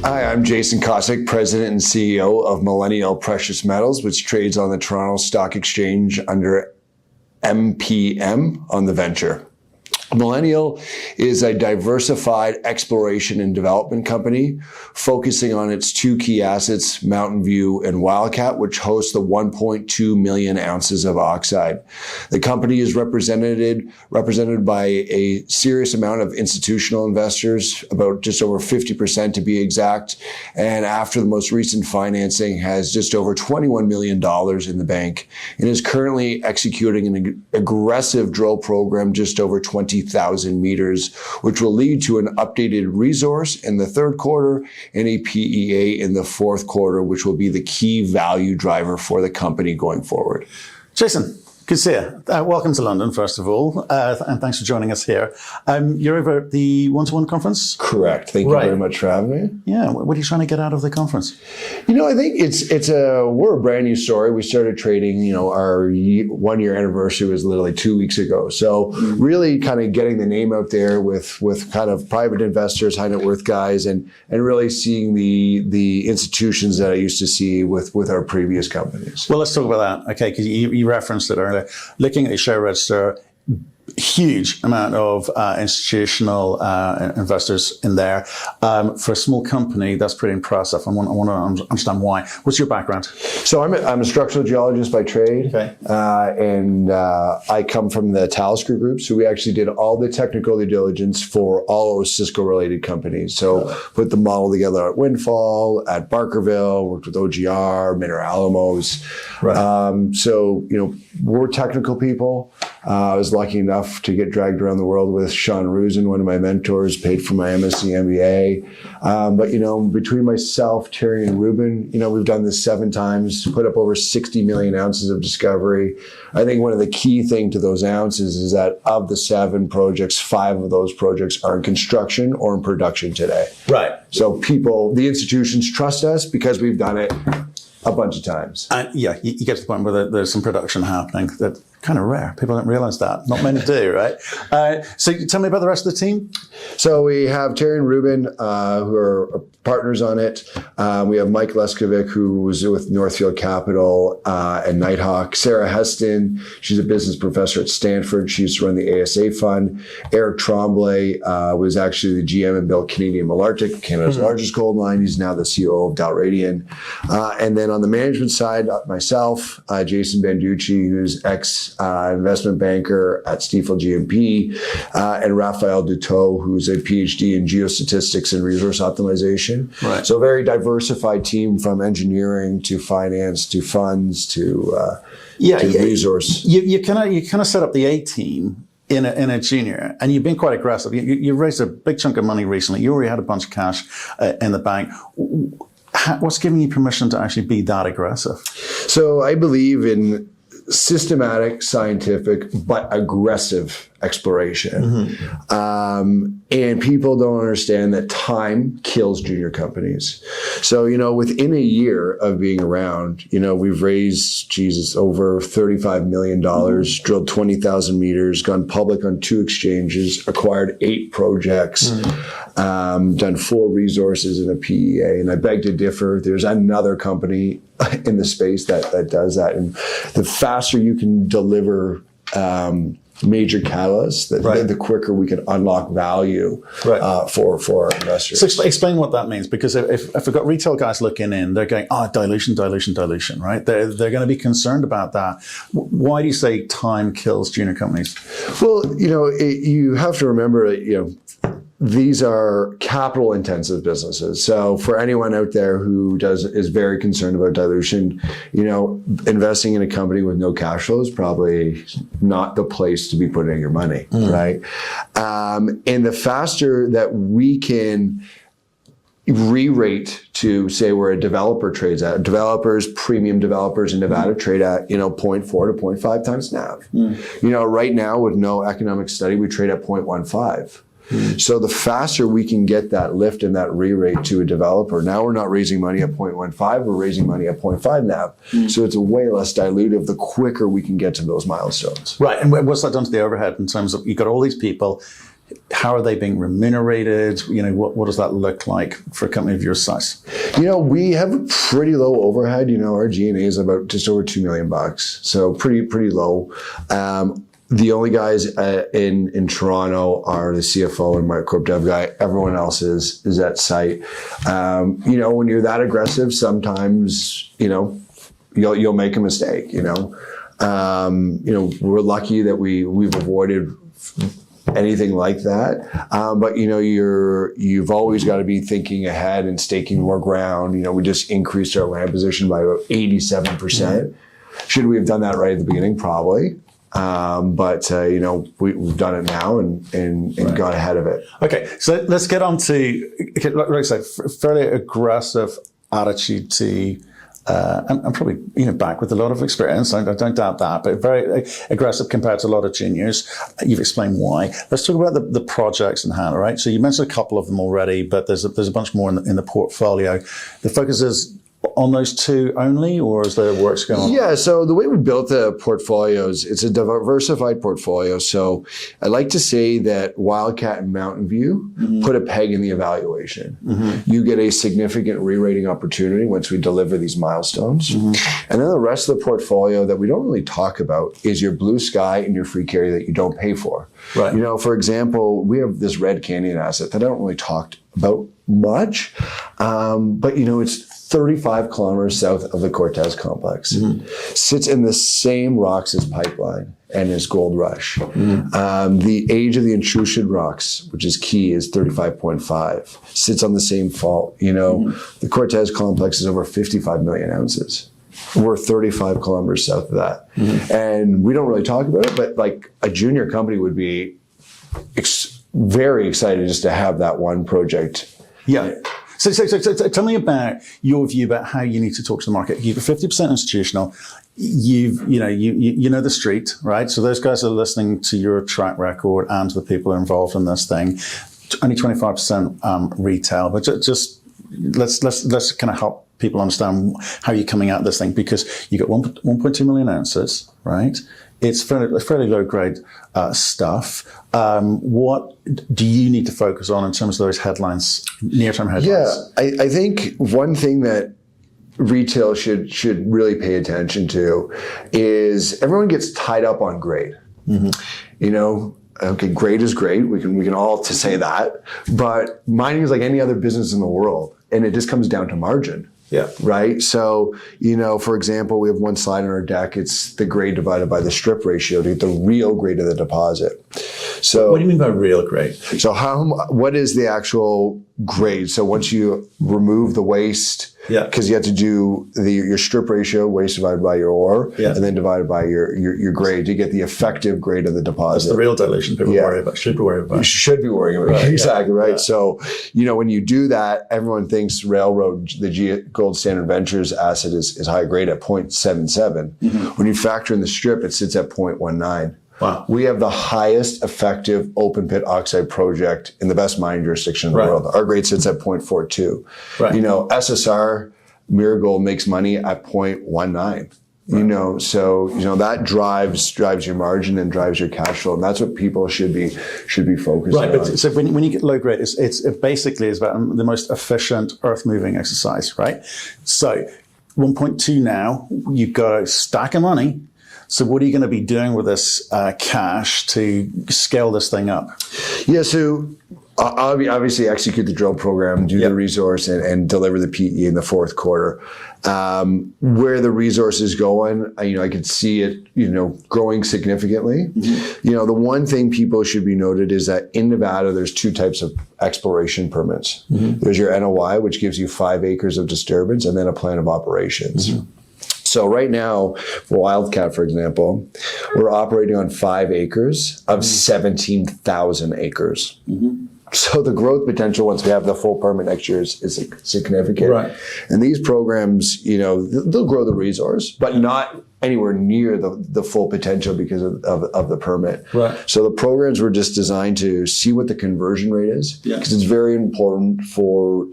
Hi, I'm Jason Kosec, President and CEO of Millennial Precious Metals, which trades on the Toronto Stock Exchange under MPM on the venture. Millennial is a diversified exploration and development company focusing on its two key assets, Mountain View and Wildcat, which host the 1.2 million ounces of oxide. The company is represented by a serious amount of institutional investors, about just over 50% to be exact, and after the most recent financing has just over $21 million in the bank and is currently executing an aggressive drill program just over 20,000 meters, which will lead to an updated resource in the third quarter and a PEA in the fourth quarter, which will be the key value driver for the company going forward. Jason, good to see you. Welcome to London, first of all, and thanks for joining us here. You're over at the One-to-One conference? Correct. Thank you very much for having me. Yeah. What are you trying to get out of the conference? I think we're a brand new story. We started trading, our 1 year anniversary was literally 2 weeks ago. So really kind of getting the name out there with kind of private investors, high net worth guys, and really seeing the institutions that I used to see with our previous companies. Well, let's talk about that. Okay, because you referenced it earlier. Looking at the share register, huge amount of institutional investors in there. For a small company, that's pretty impressive. I want to understand why. What's your background? So I'm a structural geologist by trade, okay. And I come from the Talisker Group. So we actually did all the technical due diligence for all those Cisco-related companies. So put the model together at Windfall, at Barkerville, worked with OGR, Mineralamos. Right. So we're technical people. I was lucky enough to get dragged around the world with Sean Ruzin, one of my mentors, paid for my MSc MBA. But between myself, Terry, and Ruben, we've done this 7 times, put up over 60 million ounces of discovery. I think one of the key things to those ounces is that of the 7 projects, 5 of those projects are in construction or in production today. Right. So the institutions trust us because we've done it a bunch of times. You get to the point where there's some production happening that's kind of rare. People don't realize that. Not many do, right? So tell me about the rest of the team. So we have Terry and Ruben, who are partners on it. We have Mike Leskovic, who was with Northfield Capital and Nighthawk. Sarah Heston, she's a business professor at Stanford. She used to run the ASA fund. Eric Tremblay was actually the GM and built Canadian Malartic, Canada's largest gold mine. He's now the CEO of Dalradian. And then on the management side, myself, Jason Banducci, who's ex-investment banker at Stifel GMP, and Raphael Duteau, who's a PhD in geostatistics and resource optimization. Right. So a very diversified team from engineering to finance to funds to resource. You kind of set up the A team in a junior, and you've been quite aggressive. You raised a big chunk of money recently. You already had a bunch of cash in the bank. What's giving you permission to actually be that aggressive? So I believe in systematic, scientific, but aggressive exploration. And people don't understand that time kills junior companies. So, within a year of being around, we've raised, over $35 million, drilled 20,000 meters, gone public on 2 exchanges, acquired 8 projects, done 4 resources in a PEA. And I beg to differ. There's another company in the space that does that. And the faster you can deliver major catalysts, the quicker we can unlock value for our investors. So explain what that means, because if we've got retail guys looking in, they're going, dilution, right? They're going to be concerned about that. Why do you say time kills junior companies? Well, you have to remember that, these are capital intensive businesses. So for anyone out there who is very concerned about dilution, investing in a company with no cash flow is probably not the place to be putting your money, right? And the faster that we can re-rate to say where a developer trades at, premium developers in Nevada trade at, 0.4 to 0.5 times NAV. Right now with no economic study, we trade at 0.15. So the faster we can get that lift and that re-rate to a developer, now we're not raising money at 0.15, we're raising money at 0.5 NAV. So it's a way less dilutive the quicker we can get to those milestones. Right, and what's that done to the overhead in terms of, you've got all these people, how are they being remunerated? What does that look like for a company of your size? We have a pretty low overhead. Our G&A is about just over $2 million, so pretty low. The only guys in Toronto are the CFO and my corp dev guy. Everyone else is at site. When you're that aggressive, sometimes you'll make a mistake. We're lucky that we've avoided anything like that. But you've always got to be thinking ahead and staking more ground. We just increased our land position by about 87%. Should we have done that right at the beginning? Probably. But we've done it now and got ahead of it. Okay, so let's get on to, like I say, fairly aggressive attitude to. I'm probably back with a lot of experience. I don't doubt that, but very aggressive compared to a lot of juniors. You've explained why. Let's talk about the projects in hand, right? So you mentioned a couple of them already, but there's a bunch more in the portfolio. The focus is on those two only, or is there works going on? Yeah, so the way we built the portfolios, it's a diversified portfolio. So I like to say that Wildcat and Mountain View put a peg in the evaluation. You get a significant re-rating opportunity once we deliver these milestones. And then the rest of the portfolio that we don't really talk about is your blue sky and your free carry that you don't pay for. Right. For example, we have this Red Canyon asset that I don't really talk about much, but it's 35 kilometers south of the Cortez complex. Sits in the same rocks as Pipeline and as Gold Rush. The age of the intrusion rocks, which is key, is 35.5. Sits on the same fault. The Cortez complex is over 55 million ounces. We're 35 kilometers south of that. And we don't really talk about it, but like a junior company would be very excited just to have that one project. Yeah. So tell me about your view about how you need to talk to the market. You're 50% institutional. You know the street, right? So those guys are listening to your track record and to the people involved in this thing. Only 25% retail, but just let's kind of help people understand how you're coming at this thing, because you got 1.2 million ounces, right? It's fairly low grade stuff. What do you need to focus on in terms of those headlines, near-term headlines? Yeah, I think one thing that retail should really pay attention to is everyone gets tied up on grade. Okay, grade is great. We can all to say that, but mining is like any other business in the world, and it just comes down to margin. Yeah. Right. So, for example, we have one slide on our deck. It's the grade divided by the strip ratio to get the real grade of the deposit. So, what do you mean by real grade? So, what is the actual grade? So, once you remove the waste, because you have to do your strip ratio, waste divided by your ore, and then divided by your grade to get the effective grade of the deposit. That's the real dilution people worry about. Should be worried about. You should be worrying about. Right, exactly right. Yeah. So, when you do that, everyone thinks Railroad, the Gold Standard Ventures asset is high grade at 0.77. When you factor in the strip, it sits at 0.19. Wow. We have the highest effective open pit oxide project in the best mining jurisdiction in the world. Our grade sits at 0.42. Right. SSR, Miragold makes money at 0.19. So that drives your margin and drives your cash flow, and that's what people should be focused on. Right, but so when you get low grade, it basically is about the most efficient earth moving exercise, right? So 1.2 now, you've got a stack of money. So what are you going to be doing with this cash to scale this thing up? Yeah, so obviously execute the drill program, do the resource, and deliver the PE in the fourth quarter. Where the resource is going, I could see it, growing significantly. The one thing people should be noted is that in Nevada, there's two types of exploration permits. There's your NOI, which gives you 5 acres of disturbance, and then a plan of operations. So right now, for Wildcat, for example, we're operating on 5 acres of 17,000 acres. So the growth potential once we have the full permit next year is significant. Right. And these programs, they'll grow the resource, but not anywhere near the full potential because of the permit. Right. So the programs were just designed to see what the conversion rate is, because it's very important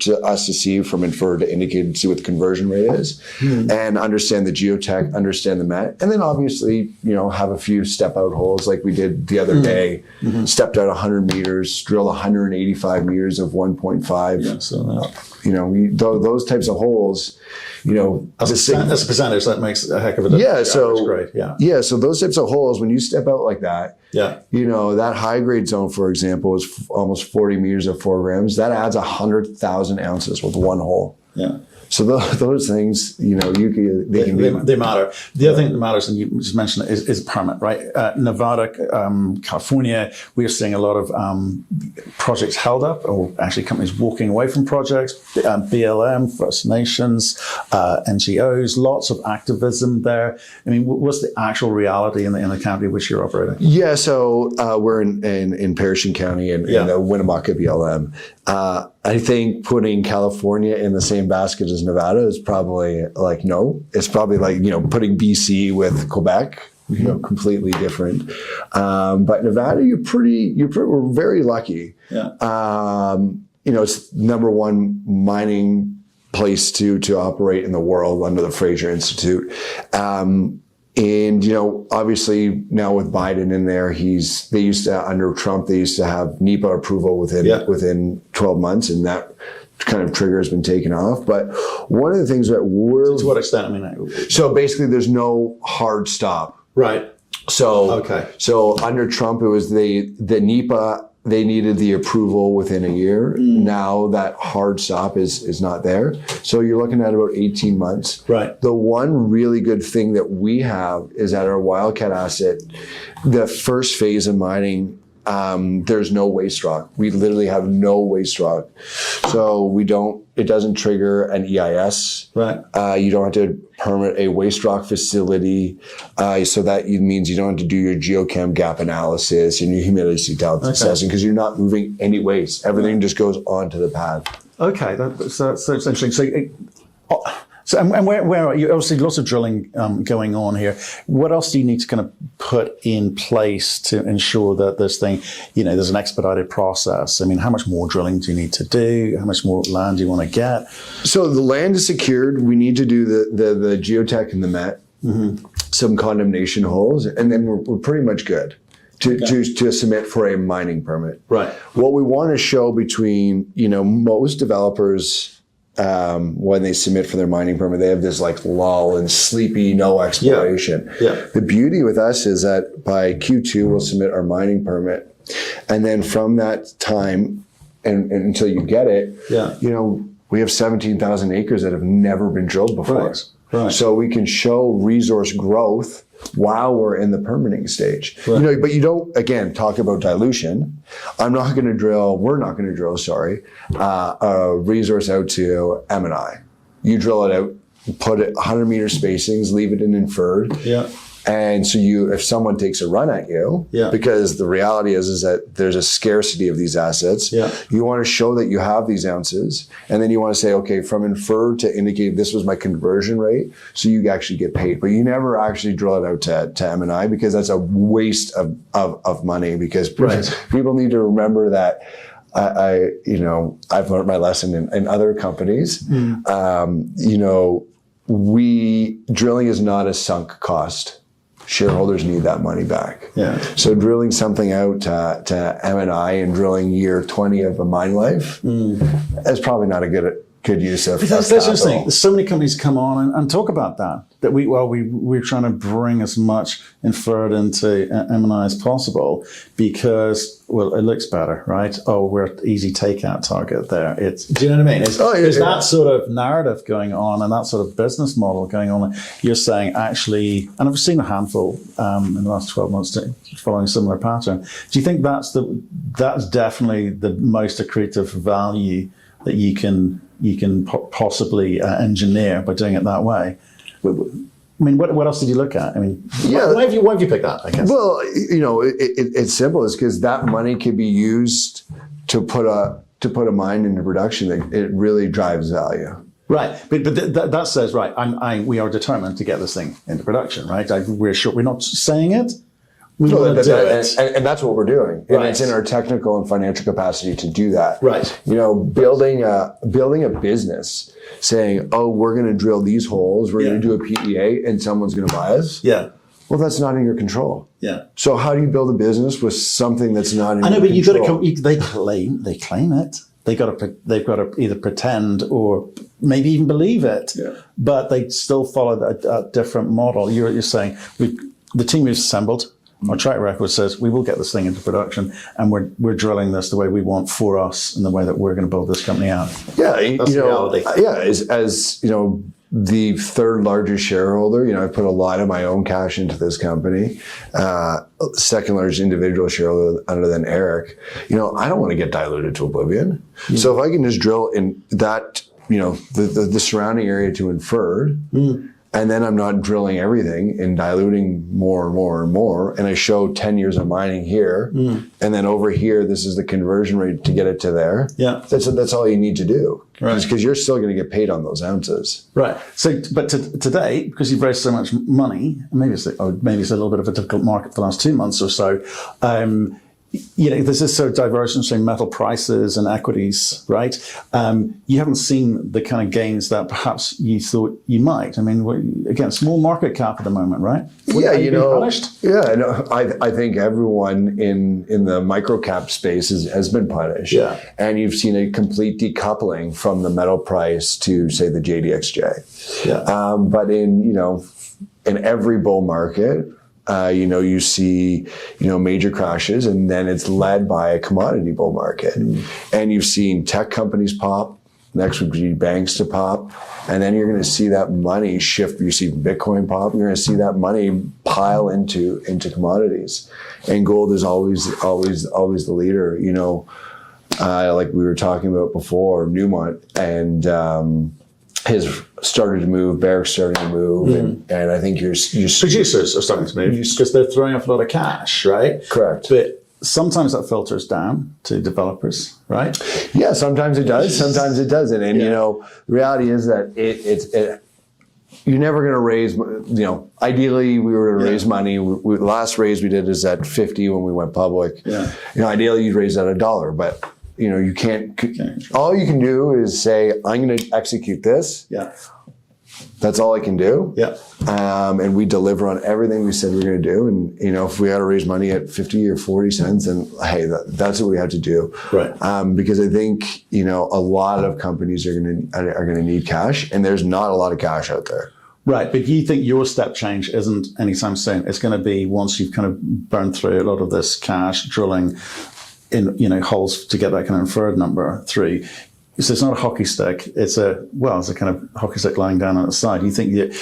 to us to see from inferred to indicated, see what the conversion rate is, and understand the geotech, understand the met, and then obviously, have a few step out holes like we did the other day. Stepped out 100 meters, drilled 185 meters of 1.5. Yeah, so those types of holes, as a percentage, that makes a heck of a difference. Yeah, so that's great. So those types of holes, when you step out like that, that high grade zone, for example, is almost 40 meters at 4 grams. That adds 100,000 ounces with one hole. Yeah. So those things, they matter. The other thing that matters, and you just mentioned it, is permit, right? Nevada, California, we are seeing a lot of projects held up, or actually companies walking away from projects. BLM, First Nations, NGOs, lots of activism there. I mean, what's the actual reality in the county which you're operating? Yeah, so we're in Parishton County in the Winnemucca BLM. I think putting California in the same basket as Nevada is probably no. It's probably putting BC with Quebec, completely different. But Nevada, we're very lucky. Yeah. It's number one mining place to operate in the world under the Fraser Institute. And, obviously now with Biden in there, under Trump, they used to have NEPA approval within 12 months, and that kind of trigger has been taken off. But one of the things that to what extent? So basically there's no hard stop. Right. So under Trump, it was the NEPA, they needed the approval within a year. Now that hard stop is not there. So you're looking at about 18 months. Right. The one really good thing that we have is at our Wildcat asset, the first phase of mining, there's no waste rock. We literally have no waste rock. So it doesn't trigger an EIS. Right. You don't have to permit a waste rock facility. So that means you don't have to do your geochem gap analysis and your humidity assessing, because you're not moving any waste. Everything just goes onto the pad. Okay, that's interesting. And where are you? Obviously, lots of drilling going on here. What else do you need to kind of put in place to ensure that this thing, there's an expedited process? I mean, how much more drilling do you need to do? How much more land do you want to get? So the land is secured. We need to do the geotech and the met, some condemnation holes, and then we're pretty much good to submit for a mining permit. Right. What we want to show between, most developers, when they submit for their mining permit, they have this lull and sleepy, no exploration. Yeah. The beauty with us is that by Q2, we'll submit our mining permit. And then from that time and until you get it, we have 17,000 acres that have never been drilled before. Right. So we can show resource growth while we're in the permitting stage. Right. But you don't, again, talk about dilution. we're not going to drill, a resource out to M&I. You drill it out, put it 100 meter spacings, leave it in inferred. Yeah. And so if someone takes a run at you, because the reality is that there's a scarcity of these assets, you want to show that you have these ounces, and then you want to say, okay, from inferred to indicate this was my conversion rate, so you actually get paid. But you never actually drill it out to M&I, because that's a waste of money, because people need to remember that I've learned my lesson in other companies. Drilling is not a sunk cost. Shareholders need that money back. Yeah. So drilling something out to M&I and drilling year 20 of a mine life is probably not a good use of That's interesting. So many companies come on and talk about that we're trying to bring as much inferred into M&I as possible because, well, it looks better, right? Oh, we're an easy takeout target there. Do you know what I mean? There's that sort of narrative going on and that sort of business model going on. You're saying actually, and I've seen a handful in the last 12 months following a similar pattern. Do you think that's definitely the most accretive value that you can possibly engineer by doing it that way? I mean, what else did you look at? I mean, why have you picked that, I guess? Well, it's simple. It's because that money can be used to put a mine into production that it really drives value. Right, but that says, right, we are determined to get this thing into production, right? We're sure, we're not saying it. We want to do it. And that's what we're doing. And Right. it's in our technical and financial capacity to do that. Right. You know, building a business saying, oh, we're going to drill these holes, we're going to do a PEA, and someone's going to buy us. Yeah. Well, that's not in your control. Yeah. So how do you build a business with something that's not in your control? I know, but you've got to. They claim it. They've got to either pretend or maybe even believe it. Yeah. But they still follow a different model. You're saying the team we've assembled. Our track record says we will get this thing into production, and we're drilling this the way we want for us, and the way that we're going to build this company out. Yeah, That's reality. As you know, the third largest shareholder, you know, I put a lot of my own cash into this company. Second largest individual shareholder other than Eric. You know, I don't want to get diluted to oblivion. Mm. So if I can just drill in that, you know, the surrounding area to inferred. Mm. And then I'm not drilling everything and diluting more and more and more. And I show 10 years of mining here. Mm. And then over here, this is the conversion rate to get it to there. Yeah. That's all you need to do. Right. Because you're still going to get paid on those ounces. Right. So, but today, because you've raised so much money, maybe it's a little bit of a difficult market for the last 2 months or so. You know, there's this sort of divergence between metal prices and equities, right? You haven't seen the kind of gains that perhaps you thought you might. I mean, again, small market cap at the moment, right? Yeah, you know, punished? Yeah, no, I think everyone in the micro cap space has been punished. Yeah. And you've seen a complete decoupling from the metal price to, say, the JDXJ. Yeah. But in every bull market, you see, major crashes, and then it's led by a commodity bull market. Mm. And you've seen tech companies pop. Next would be banks to pop. And then you're going to see that money shift. You see Bitcoin pop. You're going to see that money pile into commodities. And gold is always the leader. Like we were talking about before, Newmont and has started to move, Barrick's starting to move, and I think you're producers are starting to move because they're throwing off a lot of cash, right? Correct. But sometimes that filters down to developers, right? Yeah, sometimes it does, sometimes it doesn't, and the reality is that you're never going to raise. Ideally, we were to raise money. The last raise we did is at 50 when we went public. Yeah. Ideally, you'd raise at $1, but. You can't. All you can do is say, "I'm going to execute this." Yeah, that's all I can do. Yeah, and we deliver on everything we said we were going to do. And if we had to raise money at 50 or 40 cents, then hey, that's what we have to do. Right. Because I think a lot of companies are going to need cash, and there's not a lot of cash out there. Right, but you think your step change isn't anytime soon? It's going to be once you've kind of burned through a lot of this cash drilling in holes to get that kind of inferred number through. So it's not a hockey stick. It's a kind of hockey stick lying down on its side. You think that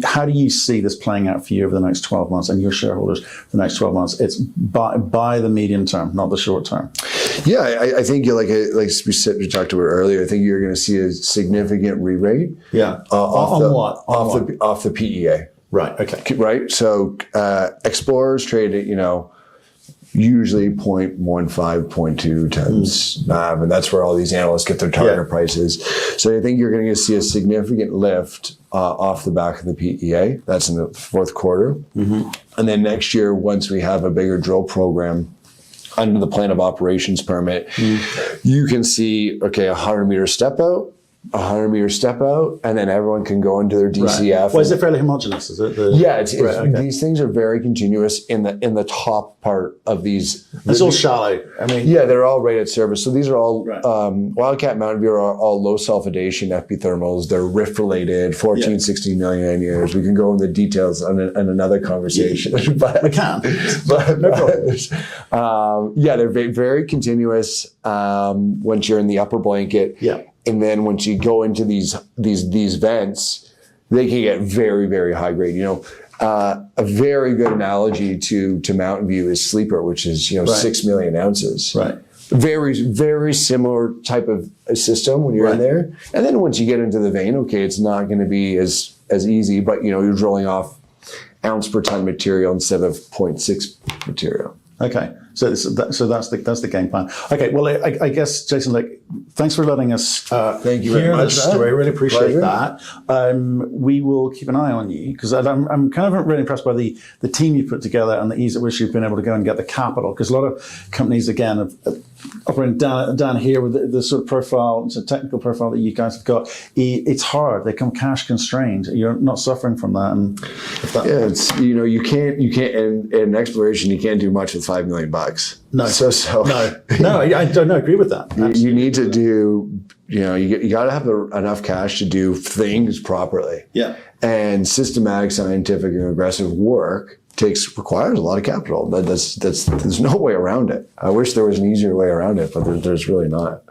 how do you see this playing out for you over the next 12 months and your shareholders for the next 12 months? It's by the medium term, not the short term. Yeah, I think like we talked about earlier. I think you're going to see a significant re-rate. Yeah. Off the PEA. Right. Okay. Right. So explorers trade at usually 0.15, 0.2 times NAV, and that's where all these analysts get their target prices. So I think you're going to see a significant lift off the back of the PEA. That's in the fourth quarter. Mm-hmm. And then next year, once we have a bigger drill program under the plan of operations permit, you can see, 100-meter step out, 100-meter step out, and then everyone can go into their DCF. Right. Well, is it fairly homogeneous? Is it? These things are very continuous in the top part of these. It's all shallow. They're all right at surface. So these are all Wildcat and Mountain View are all low sulfidation epithermals. They're rift related, 14, 16 million years. We can go into the details on another conversation. But we can. They're very, very continuous once you're in the upper blanket. Yeah. And then once you go into these vents, they can get very, very high grade. A very good analogy to Mountain View is Sleeper, which is 6 million ounces. Right. Very, very similar type of a system when you're in there. And then once you get into the vein, it's not going to be as easy, but you're drilling off ounce per ton material instead of 0.6 material. Okay. So that's the game plan. Okay, well, I guess, Jason, thanks for letting us Thank you very hear much, the story. I really appreciate Pleasure. that. We will keep an eye on you, because I'm kind of really impressed by the team you put together and the ease at which you've been able to go and get the capital. Because a lot of companies, again, have operating down here with the sort of profile, the technical profile that you guys have got, it's hard. They come cash constrained. You're not suffering from that. And it's you can't in exploration you can't do much with $5 million. No, No, I don't agree with that. You need to do, you got to have enough cash to do things properly. Yeah. And systematic, scientific, and aggressive work requires a lot of capital. There's no way around it. I wish there was an easier way around it, but there's really not.